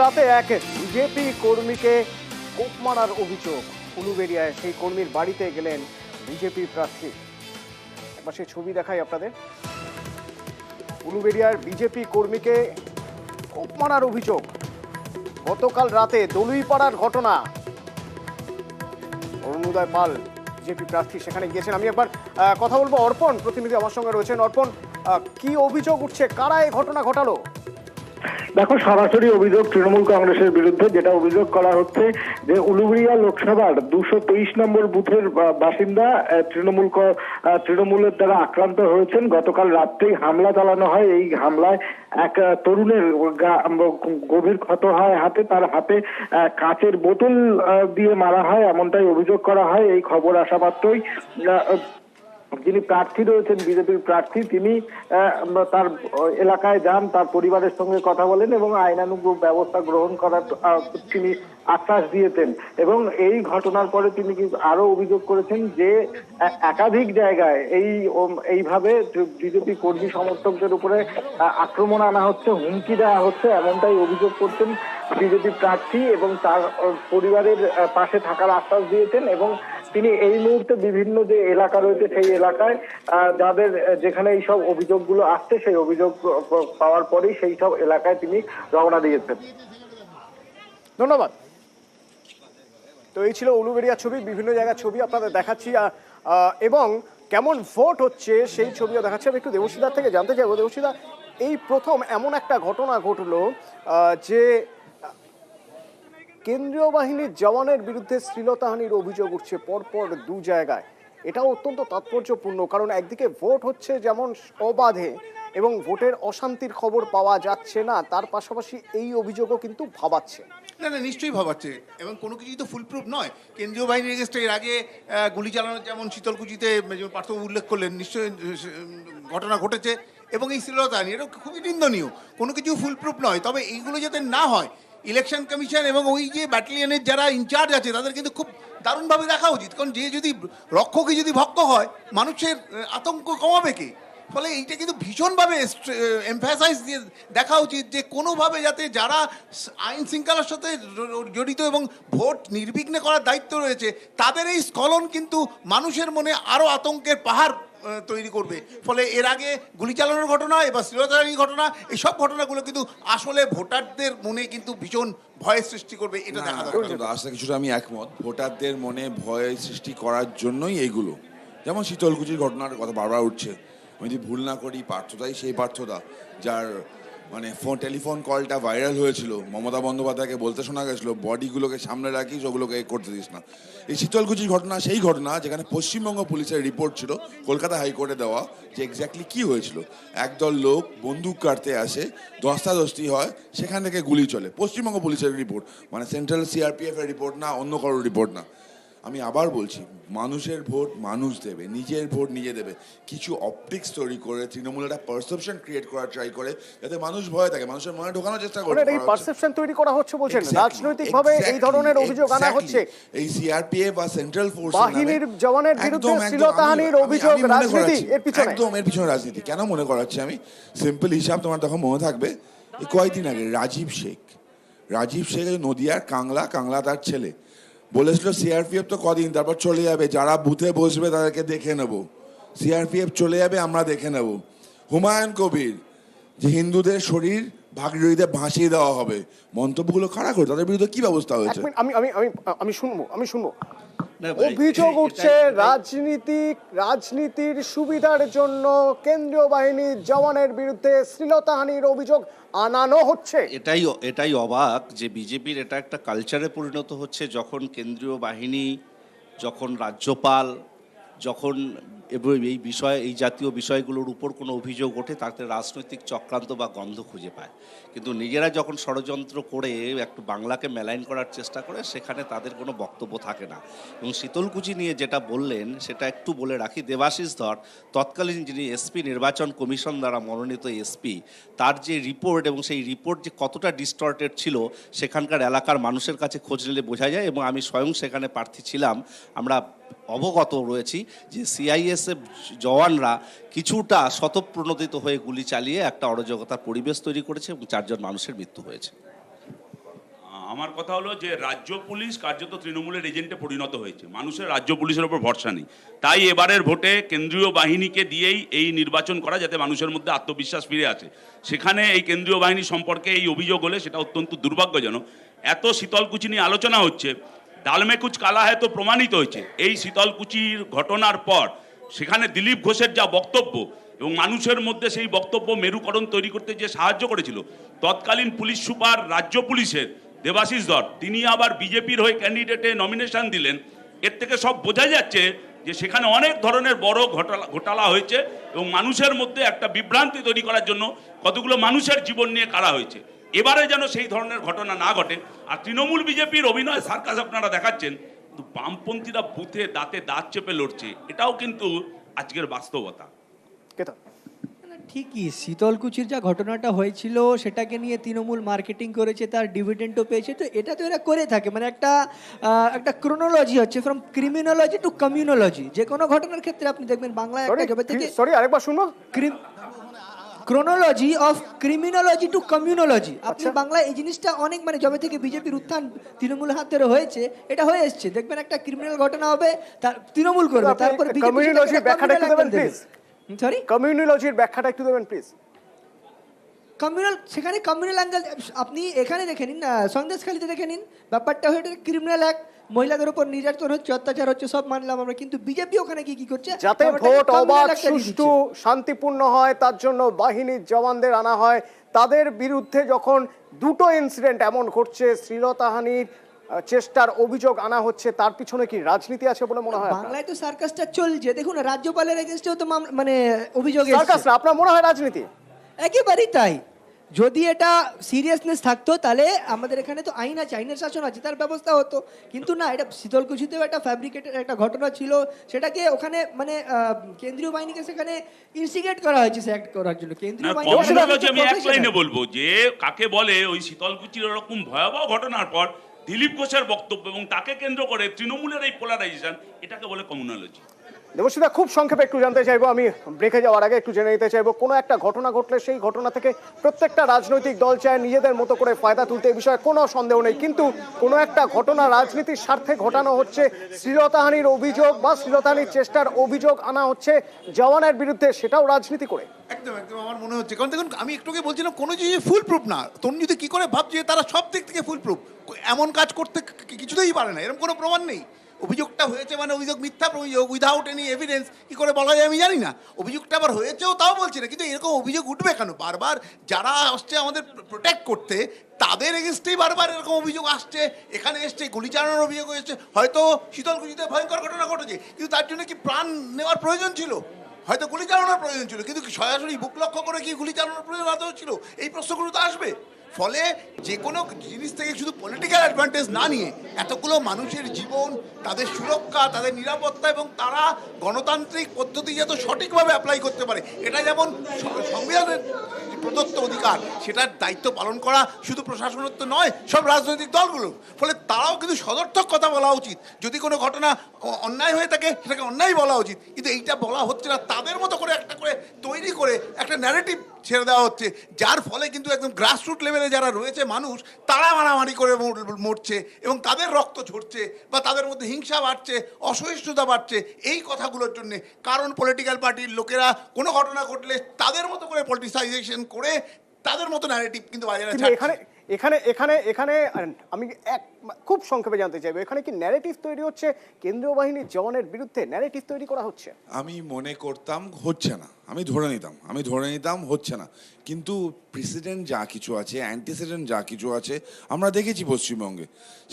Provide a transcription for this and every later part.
রাতে এক বিজেপি কর্মীকে কোপ মারার অভিযোগ। উলুবেড়িয়ায় সেই কর্মীর বাড়িতে গেলেন বিজেপি প্রার্থী। একবার সেই ছবি দেখাই আপনাদের। উলুবেড়িয়ার বিজেপি কর্মীকে কোপ মারার অভিযোগ। গতকাল রাতে দলুইপাড়ার ঘটনা। অরুণোদয় পাল বিজেপি প্রার্থী সেখানে গিয়েছেন। আমি একবার কথা বলবো। অর্পণ প্রতিনিধি আমার সঙ্গে রয়েছেন। অর্পণ, কি অভিযোগ উঠছে, কারা এই ঘটনা ঘটালো? দেখো, সরাসরি অভিযোগ তৃণমূল কংগ্রেসের বিরুদ্ধে। যেটা অভিযোগ করা হচ্ছে যে উলুবেড়িয়া লোকসভার 223 নম্বর বুথের বাসিন্দা তৃণমূলের দ্বারা আক্রান্ত হয়েছেন। গতকাল রাত্রেই হামলা চালানো হয়। এই হামলায় এক তরুণের গভীর ক্ষত হয় হাতে। তার হাতে কাচের বোতল দিয়ে মারা হয়, এমনটাই অভিযোগ করা হয়। এই খবর আসা মাত্রই যিনি প্রার্থী রয়েছেন, বিজেপির প্রার্থী, তিনি তার এলাকায় যান, তার পরিবারের সঙ্গে কথা বলেন এবং আইনানুগ ব্যবস্থা গ্রহণ করার তিনি আশ্বাস দিয়েছেন। এবং এই ঘটনার পরে তিনি আরো অভিযোগ করেছেন যে একাধিক জায়গায় এইভাবে বিজেপি কর্মী সমর্থকদের উপরে আক্রমণ আনা হচ্ছে, হুমকি দেওয়া হচ্ছে, এমনটাই অভিযোগ করছেন বিজেপি প্রার্থী এবং তার পরিবারের পাশে থাকার আশ্বাস দিয়েছেন। এবং তিনি এই মুহূর্তে বিভিন্ন যে এলাকা রয়েছে সেই এলাকায় যেখানে এইসব অভিযোগগুলো আসছে, সেই অভিযোগ পাওয়ার পরেই সেই সব এলাকায় তিনি রওনা দিয়েছেন। ধন্যবাদ। তো এই ছিল উলুবেড়িয়া ছবি, বিভিন্ন জায়গার ছবি আপনাদের দেখাচ্ছি এবং কেমন ভোট হচ্ছে সেই ছবিও দেখাচ্ছি। আমি একটু দেবশ্রীদার থেকে জানতে চাইবো। দেবশ্রীদা, এই প্রথম এমন একটা ঘটনা ঘটলো যে কেন্দ্রীয় বাহিনীর জওয়ানের বিরুদ্ধে শ্লীলতাহানির অভিযোগ উঠছে পরপর দু জায়গায়। এটাও অত্যন্ত তাৎপর্যপূর্ণ, কারণ একদিকে ভোট হচ্ছে যেমন অবাধে এবং ভোটের অশান্তির খবর পাওয়া যাচ্ছে না, তার পাশাপাশি এই অভিযোগও কিন্তু ভাবাচ্ছে। না না, নিশ্চয়ই ভাবাচ্ছে এবং কোনো কিছুই তো ফুলপ্রুফ নয়। কেন্দ্রীয় বাহিনীর এগেস্টে এর আগে গুলি চালানো, যেমন শীতলকুচিতে যেমন পার্থ উল্লেখ করলেন, নিশ্চয়ই ঘটনা ঘটেছে এবং এই শ্লীলতাহানি এটা খুবই নিন্দনীয়। কোনো কিছু ফুলপ্রুফ নয়। তবে এইগুলো যাতে না হয়, ইলেকশন কমিশন এবং ওই যে ব্যাটালিয়নের যারা ইনচার্জ আছে তাদের কিন্তু খুব দারুণভাবে দেখা উচিত। কারণ যদি রক্ষকই যদি ভক্ত হয়, মানুষের আতঙ্ক কমাবে কে? ফলে এইটা কিন্তু ভীষণভাবে এমফাসাইজ দিয়ে দেখা উচিত যে কোনোভাবে যাতে যারা আইন শৃঙ্খলার সাথে জড়িত এবং ভোট নির্বিঘ্নে করার দায়িত্ব রয়েছে, তাদের এই স্খলন কিন্তু মানুষের মনে আরও আতঙ্কের পাহাড় তৈরি করবে। ফলে এর আগে গুলি চালানোর ঘটনা এবার শ্লীলতাহানির ঘটনা, এইসব ঘটনাগুলো কিন্তু আসলে ভোটারদের মনে কিন্তু ভীষণ ভয়ের সৃষ্টি করবে। এটা দেখা দরকার। আসলে কিছুটা আমি একমত। ভোটারদের মনে ভয় সৃষ্টি করার জন্যই এইগুলো। যেমন শীতলকুচির ঘটনার কথা বারবার উঠছে। আমি যদি ভুল না করি, পার্থদাই সেই পার্থদা যার টেলিফোন কলটা ভাইরাল হয়েছিল। মমতা বন্দ্যোপাধ্যায়কে বলতে শোনা গেছিল, বডিগুলোকে সামনে রাখিস, ওগুলোকে করতে দিস না। এই শীতলকুচির ঘটনা সেই ঘটনা যেখানে পশ্চিমবঙ্গ পুলিশের রিপোর্ট ছিল কলকাতা হাইকোর্টে দেওয়া, যে এক্স্যাক্টলি কী হয়েছিল। একদল লোক বন্দুক কাটতে আসে, ধস্তাধস্তি হয়, সেখান থেকে গুলি চলে। পশ্চিমবঙ্গ পুলিশের রিপোর্ট, সেন্ট্রাল সিআরপিএফ এর রিপোর্ট না, অন্য কারোর রিপোর্ট না। আমি আবার বলছি, মানুষের ভোট মানুষ দেবে, নিজের ভোট নিজে দেবে। কিছু অপটিক্স তৈরি করে তৃণমূল একটা পারসেপশন ক্রিয়েট করার ট্রাই করে, যাতে মানুষ ভয় থাকে, মানুষের মনে ঢোকানোর চেষ্টা করে। এই পারসেপশন তৈরি করা হচ্ছে বলছেন, রাজনৈতিকভাবে এই ধরনের অভিযোগ আনা হচ্ছে। এই সিআরপিএফ বা সেন্ট্রাল ফোর্স বাহিনীর জওয়ানের বিরুদ্ধে শ্লীলতাহানির অভিযোগ, রাজনীতি এর পিছনে। একদম এর পিছনে রাজনীতি। কেন মনে করাচ্ছি আমি? সিম্পল হিসাব তোমার তখন মনে থাকবে, এই কয়েকদিন আগে রাজীব শেখ নদিয়ার কাংলা তার ছেলে বলেছিল সিআরপিএফ তো কদিন, তারপর চলে যাবে, যারা বুথে বসবে তাদেরকে দেখে নেব, সিআরপিএফ চলে যাবে, আমরা দেখে নেব। হুমায়ুন কবির, যে হিন্দুদের শরীর ভাগীরথীতে ভাসিয়ে দেওয়া হবে, মন্তব্যগুলো খারাপ করে, তাদের বিরুদ্ধে কি ব্যবস্থা হয়েছে? আমি শুনবো। অভিযোগ উঠছে রাজনীতির সুবিধার জন্য কেন্দ্রীয় বাহিনীর জওয়ানের বিরুদ্ধে শ্লীলতাহানির অভিযোগ আনানো হচ্ছে। এটাই অবাক যে বিজেপির এটা একটা কালচারে পরিণত হচ্ছে। যখন কেন্দ্রীয় বাহিনী, যখন রাজ্যপাল, যখন এই জাতীয় বিষয়গুলোর উপর কোনো অভিযোগ ওঠে, তাতে রাজনৈতিক চক্রান্ত বা গন্ধ খুঁজে পায়। কিন্তু নিজেরা যখন ষড়যন্ত্র করে একটু বাংলাকে মেলাইন করার চেষ্টা করে, সেখানে তাদের কোনো বক্তব্য থাকে না। এবং শীতলকুচি নিয়ে যেটা বললেন সেটা একটু বলে রাখি। দেবাশিস ধর, তৎকালীন যিনি এসপি, নির্বাচন কমিশন দ্বারা মনোনীত এসপি, তার যে রিপোর্ট এবং সেই রিপোর্ট যে কতটা ডিস্টর্টেড ছিল, সেখানকার এলাকার মানুষের কাছে খোঁজ নিলে বোঝা যায়। এবং আমি স্বয়ং সেখানে প্রার্থী ছিলাম, আমরা অবগত রয়েছি যে সিআইএসএফ জওয়ানরা কিছুটা স্বতঃপ্রণোদিত হয়ে গুলি চালিয়ে একটা অরাজকতার পরিবেশ তৈরি করেছে এবং 4 জন মানুষের মৃত্যু হয়েছে। আমার কথা হলো যে রাজ্য পুলিশ কার্যত তৃণমূলের এজেন্টে পরিণত হয়েছে, মানুষের রাজ্য পুলিশের ওপর ভরসা নেই। তাই এবারের ভোটে কেন্দ্রীয় বাহিনীকে দিয়েই এই নির্বাচন করা, যাতে মানুষের মধ্যে আত্মবিশ্বাস ফিরে আসে। সেখানে এই কেন্দ্রীয় বাহিনী সম্পর্কে এই অভিযোগ হলে সেটা অত্যন্ত দুর্ভাগ্যজনক। এত শীতলকুচি নিয়ে আলোচনা হচ্ছে, ডালমে কুচ কালা হয় তো প্রমাণিত হয়েছে এই শীতলকুচির ঘটনার পর। সেখানে দিলীপ ঘোষের যা বক্তব্য এবং মানুষের মধ্যে সেই বক্তব্য মেরুকরণ তৈরি করতে যে সাহায্য করেছিল, তৎকালীন পুলিশ সুপার রাজ্য পুলিশের দেবাশিস ধর, তিনি আবার বিজেপির হয়ে ক্যান্ডিডেটে নমিনেশন দিলেন। এর থেকে সব বোঝা যাচ্ছে যে সেখানে অনেক ধরনের বড় ঘোটালা হয়েছে এবং মানুষের মধ্যে একটা বিভ্রান্তি তৈরি করার জন্য কতগুলো মানুষের জীবন নিয়ে কাড়া হয়েছে। এবারে যেন সেই ধরনের ঘটনা না ঘটে। আর তৃণমূল বিজেপির অভিনয় সার্কাস আপনারা দেখাচ্ছেন, কিন্তু বামপন্থীরা বুথে দাঁতে দাঁত চেপে লড়ছে, এটাও কিন্তু আজকের বাস্তবতা। কেতন, ঠিকই, শীতলকুচির যা ঘটনাটা হয়েছিল সেটাকে নিয়ে তৃণমূল মার্কেটিং করেছে, তার ডিভিডেন্ডও পেয়েছে। তো এটা তো এরা করে থাকে, মানে একটা ক্রোনোলজি হচ্ছে, ফ্রম ক্রিমিনোলজি টু কমিউনোলজি। যে কোনো ঘটনার ক্ষেত্রে আপনি দেখবেন বাংলায় একটা জবে থেকে সরি আরেকবার শুনবো। Chronology of criminology to communology. আপনি বাংলায় এই জিনিসটা অনেক, মানে জবে থেকে বিজেপির উত্থান তৃণমূল হাত ধরে হয়েছে, এটা হয়ে এসছে। দেখবেন একটা ক্রিমিনাল ঘটনা হবে, তার তৃণমূল করবে, তারপর কমিউনোলজির ব্যাখ্যাটা একটু দেবেন প্লিজ। সরি, কমিউনোলজির ব্যাখ্যাটা একটু দেবেন প্লিজ। কমিউনাল, সেখানে কমিউনাল অ্যাঙ্গেল আপনি এখানে দেখে নিন, সন্দেশখালিতে দেখে নিন, ব্যাপারটা হয়ে ক্রিমিনাল অ্যাক্ট, মহিলাদের উপর নির্যাতন হচ্ছে, অত্যাচার হচ্ছে, সব মানলাম আমরা, কিন্তু বিজেপি ওখানে কি করছে, যাতে ভোট অবাধ, সুষ্ঠু, শান্তিপূর্ণ হয় তার জন্য বাহিনীর জওয়ানদের আনা হয়। তাদের বিরুদ্ধে যখন দুটো ইনসিডেন্ট এমন ঘটছে, শ্লীলতাহানির চেষ্টার অভিযোগ আনা হচ্ছে, তার পিছনে কি রাজনীতি আছে বলে মনে হয়? বাংলায় তো সার্কাসটা চলছে, দেখুন রাজ্যপালের এগেনস্টেও তো মানে অভিযোগ সার্কাস না, আপনার মনে হয় রাজনীতি? একেবারেই তাই। যদি এটা সিরিয়াসনেস থাকতো তাহলে আমাদের এখানে তো আইন আছে, আইনের শাসন আছে, তার ব্যবস্থা হতো। কিন্তু না, এটা শীতলকুচিতেও একটা ফ্যাব্রিকেটেড একটা ঘটনা ছিল, সেটাকে ওখানে মানে কেন্দ্রীয় বাহিনীকে সেখানে ইনস্টিগেট করা হয়েছে সে অ্যাক্ট করার জন্য। কেন্দ্রীয় বাহিনী আমি এক লাইনে বলবো যে কাকে বলে ওই শীতলকুচির এরকম ভয়াবহ ঘটনার পর দিলীপ ঘোষের বক্তব্য এবং তাকে কেন্দ্র করে তৃণমূলের এই পোলারাইজেশন, এটাকে বলে কমিউনোলজি। দেবশ্রীদা, খুব সংক্ষেপে একটু জানতে চাইবো, আমি ব্রেকে যাওয়ার আগে একটু জেনে নিতে চাইবো, কোনো একটা ঘটনা ঘটলে সেই ঘটনা থেকে প্রত্যেকটা রাজনৈতিক দল চায় নিজেদের মতো করে ফায়দা তুলতে, এই বিষয়ে কোনো সন্দেহ নেই। কিন্তু কোনো একটা ঘটনা রাজনীতির স্বার্থে ঘটানো হচ্ছে, শ্লীলতাহানির অভিযোগ বা শ্লীলতাহানির চেষ্টার অভিযোগ আনা হচ্ছে জওয়ানের বিরুদ্ধে, সেটাও রাজনীতি করে। একদম একদম আমার মনে হচ্ছে, কারণ দেখুন আমি একটুকে বলছিলাম কোনো জিনিস ফুল প্রুফ না, তরুণ যদি কী করে ভাবছে তারা সব দিক থেকে ফুল প্রুফ, এমন কাজ করতে কিছুতেই পারে না, এরকম কোনো প্রমাণ নেই। অভিযোগটা হয়েছে মানে অভিযোগ মিথ্যা অভিযোগ, উইদাউট এনি এভিডেন্স, কী করে বলা যায় আমি জানি না। অভিযোগটা আবার হয়েছেও তাও বলছি না, কিন্তু এরকম অভিযোগ উঠবে কেন? বারবার যারা আসছে আমাদের প্রোটেক্ট করতে, তাদের এগেনস্টেই বারবার এরকম অভিযোগ আসছে। এখানে এসছে গুলি চালানোর অভিযোগ এসছে, হয়তো শীতলকুচিতে ভয়ঙ্কর ঘটনা ঘটেছে, কিন্তু তার জন্য কি প্রাণ নেওয়ার প্রয়োজন ছিল? হয়তো গুলি চালানোর প্রয়োজন ছিল, কিন্তু সরাসরি বুক লক্ষ্য করে কি গুলি চালানোর প্রয়োজন আদৌ ছিল? এই প্রশ্নগুলো তো আসবে। ফলে যে কোনো জিনিস থেকে শুধু পলিটিক্যাল অ্যাডভান্টেজ না নিয়ে এতগুলো মানুষের জীবন, তাদের সুরক্ষা, তাদের নিরাপত্তা এবং তারা গণতান্ত্রিক পদ্ধতি যাতে সঠিকভাবে অ্যাপ্লাই করতে পারে, এটা যেমন সংবিধানের প্রদত্ত অধিকার, সেটার দায়িত্ব পালন করা শুধু প্রশাসনের তো নয়, সব রাজনৈতিক দলগুলো। ফলে তারাও কিন্তু সদর্থক কথা বলা উচিত। যদি কোনো ঘটনা অন্যায় হয়ে থাকে সেটাকে অন্যায় বলা উচিত, কিন্তু এইটা বলা হচ্ছে না। তাদের মতো করে একটা করে তৈরি করে একটা ন্যারেটিভ ছেড়ে দেওয়া হচ্ছে, যার ফলে কিন্তু একদম গ্রাসরুট লেভেলে যারা রয়েছে মানুষ, তারা মারামারি করে মরছে এবং তাদের রক্ত ঝরছে বা তাদের মধ্যে হিংসা বাড়ছে, অসহিষ্ণুতা বাড়ছে এই কথাগুলোর জন্যে। কারণ পলিটিক্যাল পার্টির লোকেরা কোনো ঘটনা ঘটলে তাদের মতো করে পলিটিসাইজেশন করে তাদের মতো ন্যারেটিভ কিন্তু বাজারে এখানে এখানে এখানে এখানে আমি খুব সংক্ষেপে জানতে চাইবো, এখানে কি ন্যারেটিভ তৈরি হচ্ছে কেন্দ্রীয় বাহিনীর জওয়ানের বিরুদ্ধে? ন্যারেটিভ তৈরি করা হচ্ছে? আমি মনে করতাম হচ্ছে না, আমি ধরে নিতাম হচ্ছে না, কিন্তু প্রেসিডেন্ট যা কিছু আছে, অ্যান্টিসিডেন্ট যা কিছু আছে আমরা দেখেছি পশ্চিমবঙ্গে।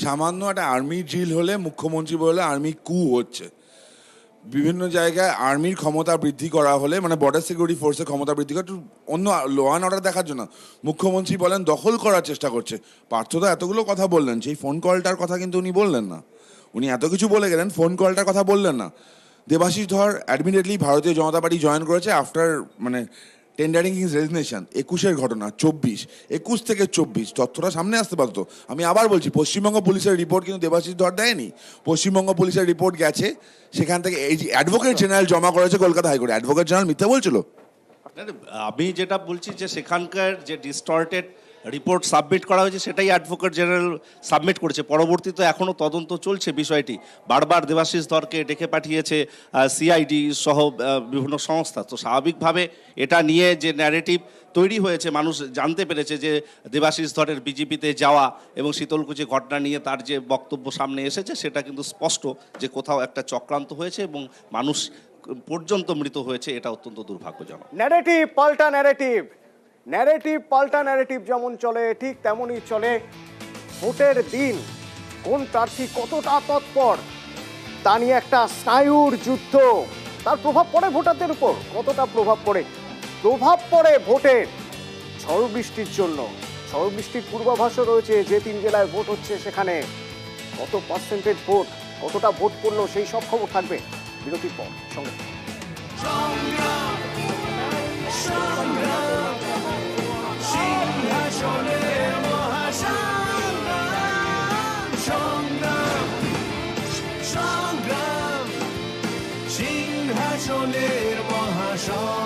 সামান্য একটা আর্মি ড্রিল হলে মুখ্যমন্ত্রী বলে আর্মি কু হচ্ছে, বিভিন্ন জায়গায় আর্মির ক্ষমতা বৃদ্ধি করা হলে, মানে বর্ডার সিকিউরিটি ফোর্সের ক্ষমতা বৃদ্ধি করা, একটু অন্য ল অ্যান্ড অর্ডার দেখার জন্য মুখ্যমন্ত্রী বলেন দখল করার চেষ্টা করছে। পার্থদা এতগুলো কথা বললেন, সেই ফোন কলটার কথা কিন্তু উনি বললেন না। উনি এত কিছু বলে গেলেন, ফোন কলটার কথা বললেন না। দেবাশিস ধর অ্যাডমিটেডলি ভারতীয় জনতা পার্টি জয়েন করেছে আফটার মানে টেন্ডারিং হিজ রেজিগনেশন। 21-এর ঘটনা, 21 থেকে 24 তথ্যটা সামনে আসতে পারতো। আমি আবার বলছি, পশ্চিমবঙ্গ পুলিশের রিপোর্ট কিন্তু দেবাশিস ধর দেয়নি। পশ্চিমবঙ্গ পুলিশের রিপোর্ট গেছে, সেখান থেকে এই যে অ্যাডভোকেট জেনারেল জমা করেছে কলকাতা হাইকোর্টে। অ্যাডভোকেট জেনারেল মিথ্যা বলছিল? আমি যেটা বলছি যে সেখানকার যে ডিস্টর্টেড রিপোর্ট সাবমিট করা হয়েছে সেটাই অ্যাডভোকেট জেনারেল সাবমিট করেছে। পরবর্তীতে এখনও তদন্ত চলছে বিষয়টি, বারবার দেবাশিস ধরকে ডেকে পাঠিয়েছে সিআইডি সহ বিভিন্ন সংস্থা। তো স্বাভাবিকভাবে এটা নিয়ে যে ন্যারেটিভ তৈরি হয়েছে, মানুষ জানতে পেরেছে যে দেবাশিস ধরের বিজেপিতে যাওয়া এবং শীতলকুচি ঘটনা নিয়ে তার যে বক্তব্য সামনে এসেছে সেটা কিন্তু স্পষ্ট যে কোথাও একটা চক্রান্ত হয়েছে এবং মানুষ পর্যন্ত মৃত হয়েছে, এটা অত্যন্ত দুর্ভাগ্যজনক। ন্যারেটিভ পাল্টা ন্যারেটিভ, ন্যারেটিভ পাল্টা ন্যারেটিভ যেমন চলে ঠিক তেমনই চলে ভোটের দিন কোন প্রার্থী কতটা তৎপর তা নিয়ে একটা স্নায়ুর যুদ্ধ। তার প্রভাব পড়ে ভোটারদের উপর, কতটা প্রভাব পড়ে? প্রভাব পড়ে ভোটের ঝড় বৃষ্টির জন্য। ঝড় বৃষ্টির পূর্বাভাসও রয়েছে, যে 3 জেলায় ভোট হচ্ছে সেখানে কত পার্সেন্টেজ ভোট, কতটা ভোট পড়লো, সেই সব খবর থাকবে বিরতির পর। সঙ্গে সিংহাসনের মহাসংগ্রাম